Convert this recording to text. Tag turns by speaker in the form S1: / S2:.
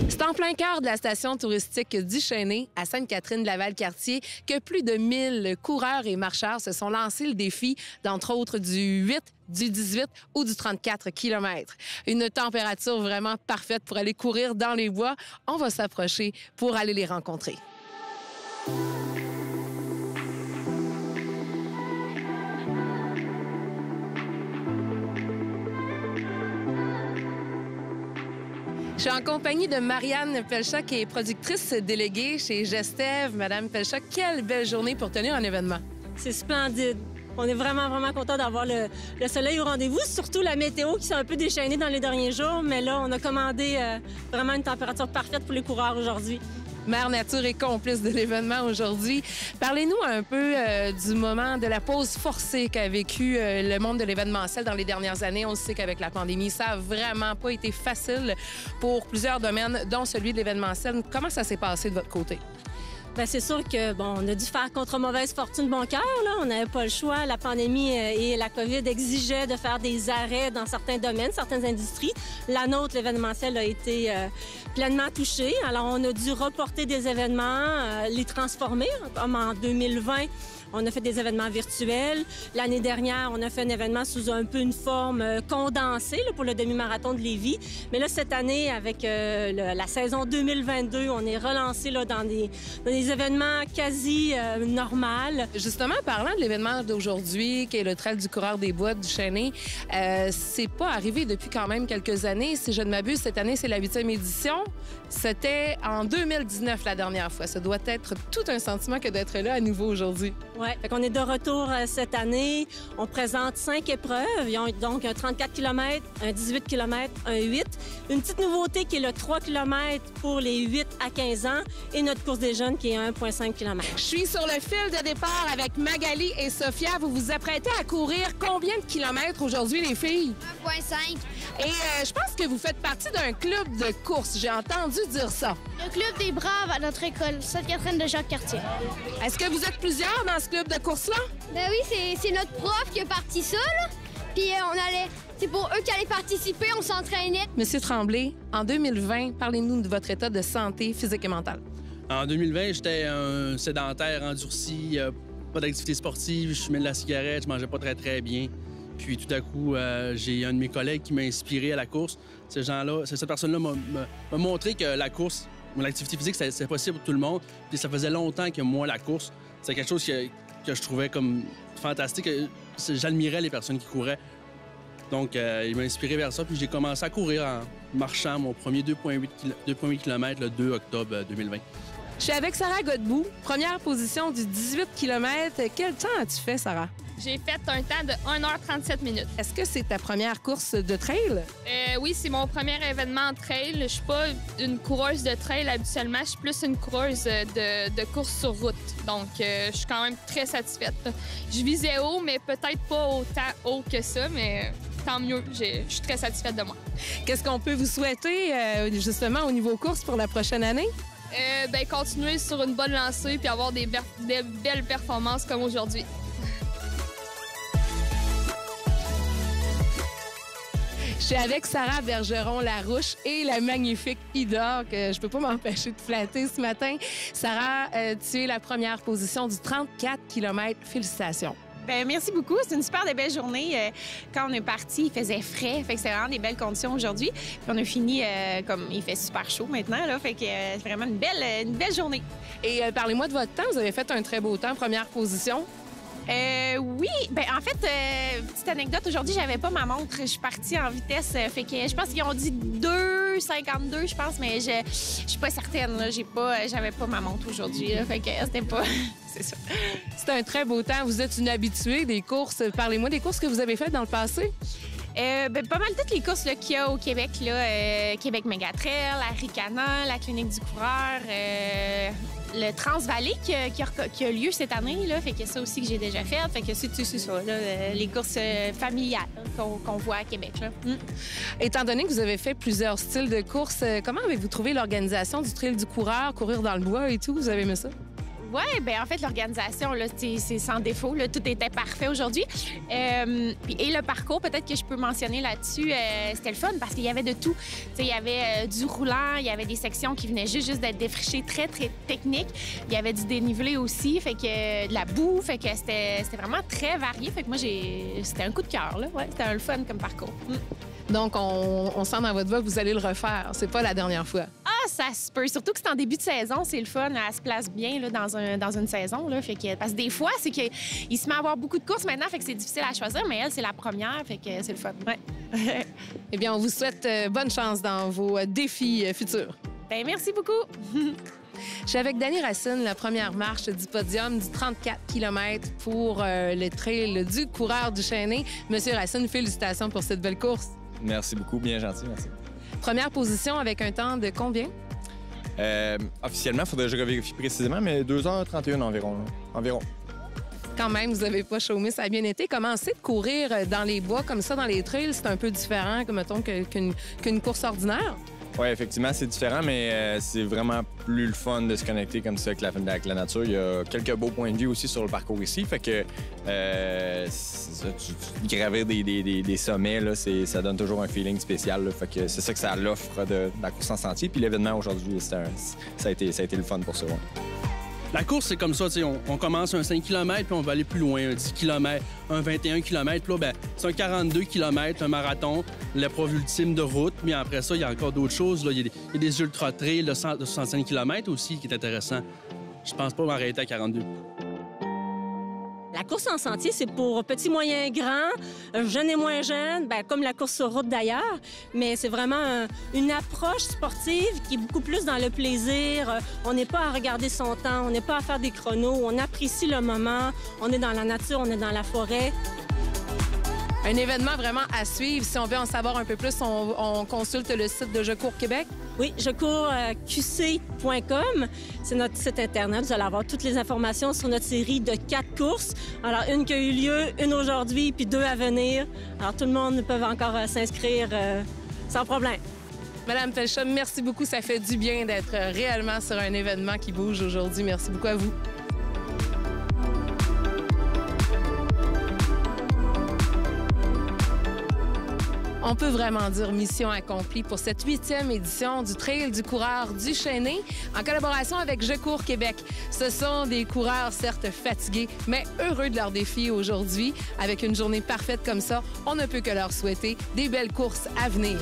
S1: C'est en plein cœur de la station touristique du Chêné, à Sainte-Catherine-de-la-Valcartier, que plus de 1000 coureurs et marcheurs se sont lancés le défi, d'entre autres du 8, du 18 ou du 34 km. Une température vraiment parfaite pour aller courir dans les bois. On va s'approcher pour aller les rencontrer. Je suis en compagnie de Marianne Pelcha, qui est productrice déléguée chez Gestev. Madame Pelcha, quelle belle journée pour tenir un événement.
S2: C'est splendide. On est vraiment contents d'avoir le soleil au rendez-vous, surtout la météo qui s'est un peu déchaînée dans les derniers jours. Mais là, on a commandé vraiment une température parfaite pour les coureurs aujourd'hui.
S1: Mère Nature est complice de l'événement aujourd'hui. Parlez-nous un peu du moment de la pause forcée qu'a vécu le monde de l'événementiel dans les dernières années. On sait qu'avec la pandémie, ça n'a vraiment pas été facile pour plusieurs domaines, dont celui de l'événementiel. Comment ça s'est passé de votre côté?
S2: Bien, c'est sûr que on a dû faire contre mauvaise fortune bon cœur. On n'avait pas le choix. La pandémie et la COVID exigeaient de faire des arrêts dans certains domaines, certaines industries. La nôtre, l'événementiel, a été pleinement touché. Alors, on a dû reporter des événements, les transformer, comme en 2020. On a fait des événements virtuels. L'année dernière, on a fait un événement sous un peu une forme condensée là, pour le demi-marathon de Lévis. Mais là, cette année, avec la saison 2022, on est relancé là, dans des événements quasi normaux.
S1: Justement, parlant de l'événement d'aujourd'hui, qui est le Trail du coureur des bois du Chêné, c'est pas arrivé depuis quand même quelques années. Si je ne m'abuse, cette année, c'est la 8e édition. C'était en 2019 la dernière fois. Ça doit être tout un sentiment que d'être là à nouveau aujourd'hui.
S2: Oui, on est de retour cette année. On présente 5 épreuves. Ils ont donc un 34 km, un 18 km, un 8. Une petite nouveauté qui est le 3 km pour les 8 à 15 ans et notre course des jeunes qui est 1,5 km.
S1: Je suis sur le fil de départ avec Magali et Sophia. Vous vous apprêtez à courir combien de kilomètres aujourd'hui, les filles?
S3: 1,5.
S1: Et je pense que vous faites partie d'un club de course. J'ai entendu dire ça.
S3: Le club des Braves à notre école, Sainte-Catherine de Jacques-Cartier.
S1: Est-ce que vous êtes plusieurs dans ce club de course-là?
S3: Ben oui, c'est notre prof qui a parti ça, là. Puis c'est pour eux qui allaient participer, on s'entraînait.
S1: Monsieur Tremblay, en 2020, parlez-nous de votre état de santé physique et mentale.
S4: En 2020, j'étais un sédentaire endurci, pas d'activité sportive, je fumais de la cigarette, je mangeais pas très bien. Puis tout à coup, j'ai un de mes collègues qui m'a inspiré à la course. Cette personne-là m'a montré que la course, l'activité physique, c'est possible pour tout le monde. Puis ça faisait longtemps que moi, la course, c'est quelque chose que je trouvais comme fantastique. J'admirais les personnes qui couraient. Donc, il m'a inspiré vers ça. Puis j'ai commencé à courir en marchant mon premier 2,8 km le 2 octobre 2020.
S1: Je suis avec Sarah Godbout, première position du 18 km. Quel temps as-tu fait, Sarah?
S5: J'ai fait un temps de 1h37 minutes.
S1: Est-ce que c'est ta première course de trail?
S5: Oui, c'est mon premier événement en trail. Je suis pas une coureuse de trail habituellement. Je suis plus une coureuse de course sur route. Donc, je suis quand même très satisfaite. Je visais haut, mais peut-être pas autant haut que ça, mais tant mieux. Je suis très satisfaite de moi.
S1: Qu'est-ce qu'on peut vous souhaiter, justement, au niveau course pour la prochaine année?
S5: Continuer sur une bonne lancée puis avoir des belles performances comme aujourd'hui.
S1: Je suis avec Sarah Bergeron-Larouche et la magnifique Ida, que je peux pas m'empêcher de flatter ce matin. Sarah, tu es la première position du 34 km. Félicitations.
S6: Bien, merci beaucoup. C'est une super belle journée. Quand on est parti, il faisait frais. Fait que c'est vraiment des belles conditions aujourd'hui. Puis on a fini comme il fait super chaud maintenant. Là, fait que c'est vraiment une belle journée.
S1: Et parlez-moi de votre temps. Vous avez fait un très beau temps, première position.
S6: Oui, en fait, petite anecdote, aujourd'hui, j'avais pas ma montre. Je suis partie en vitesse. Fait que je pense qu'ils ont dit 2,52, je pense, mais je suis pas certaine. J'avais pas ma montre aujourd'hui. Fait que c'était pas. C'est ça.
S1: C'est un très beau temps. Vous êtes une habituée des courses. Parlez-moi des courses que vous avez faites dans le passé.
S6: Pas mal toutes les courses qu'il y a au Québec, là, Québec Mégatrail, la Ricana, la Clinique du coureur, le Transvallée qui a lieu cette année, là, fait que ça aussi que j'ai déjà fait. Fait que c'est ça, là, les courses familiales qu'on voit à Québec. Là.
S1: Étant donné que vous avez fait plusieurs styles de courses, comment avez-vous trouvé l'organisation du Trail du coureur, courir dans le bois et tout? Vous avez aimé ça?
S6: Oui, bien en fait, l'organisation, là, c'est sans défaut. Là, tout était parfait aujourd'hui. Et le parcours, peut-être que je peux mentionner là-dessus, c'était le fun parce qu'il y avait de tout. Il y avait du roulant, il y avait des sections qui venaient juste d'être défrichées, très, très techniques. Il y avait du dénivelé aussi, fait que de la boue, fait que c'était vraiment très varié. Fait que moi, c'était un coup de cœur, là. Ouais, c'était un fun comme parcours.
S1: Donc, on sent dans votre voix que vous allez le refaire. C'est pas la dernière fois.
S6: Ah, ça se peut. Surtout que c'est en début de saison, c'est le fun. Elle se place bien là, dans une saison. Là, fait que, parce que des fois, c'est qu'il se met à avoir beaucoup de courses maintenant, fait que c'est difficile à choisir, mais elle, c'est la première, fait que c'est le fun. Ouais.
S1: Eh bien, on vous souhaite bonne chance dans vos défis futurs.
S6: Bien, merci beaucoup.
S1: Je suis avec Dany Racine, la première marche du podium du 34 km pour le trail du coureur du Chêné. Monsieur Racine, félicitations pour cette belle course.
S7: Merci beaucoup, bien gentil, merci.
S1: Première position avec un temps de combien?
S7: Officiellement, il faudrait que je revérifie précisément, mais 2h31 environ.
S1: Quand même, vous n'avez pas chômé, ça a bien été. Commencer de courir dans les bois comme ça, dans les trails, c'est un peu différent, mettons, qu'une course ordinaire?
S7: Oui, effectivement, c'est différent, mais c'est vraiment plus le fun de se connecter comme ça avec la nature. Il y a quelques beaux points de vue aussi sur le parcours ici. Fait que gravir des sommets, là, ça donne toujours un feeling spécial. Là. Fait que c'est ça que ça l'offre de la course en sentier. Puis l'événement aujourd'hui, ça a été le fun pour ça. Ouais.
S4: La course, c'est comme ça, on commence un 5 km, puis on va aller plus loin, un 10 km, un 21 km. Puis là, ben, c'est un 42 km, un marathon, l'épreuve ultime de route. Mais après ça, il y a encore d'autres choses. Là. Il y a des ultra-trails de 65 km aussi qui est intéressant. Je pense pas m'arrêter à 42.
S2: La course en sentier, c'est pour petits, moyens, grands, jeunes et moins jeunes, bien, comme la course sur route d'ailleurs. Mais c'est vraiment une approche sportive qui est beaucoup plus dans le plaisir. On n'est pas à regarder son temps, on n'est pas à faire des chronos, on apprécie le moment, on est dans la nature, on est dans la forêt.
S1: Un événement vraiment à suivre. Si on veut en savoir un peu plus, on consulte le site de Je cours Québec.
S2: Oui, jecours.qc.com. C'est notre site Internet. Vous allez avoir toutes les informations sur notre série de 4 courses. Alors, une qui a eu lieu, une aujourd'hui, puis 2 à venir. Alors, tout le monde peut encore s'inscrire sans problème.
S1: Madame Felsham, merci beaucoup. Ça fait du bien d'être réellement sur un événement qui bouge aujourd'hui. Merci beaucoup à vous. On peut vraiment dire mission accomplie pour cette 8e édition du Trail du coureur du Chêné en collaboration avec Je cours Québec. Ce sont des coureurs certes fatigués, mais heureux de leur défi aujourd'hui. Avec une journée parfaite comme ça, on ne peut que leur souhaiter des belles courses à venir.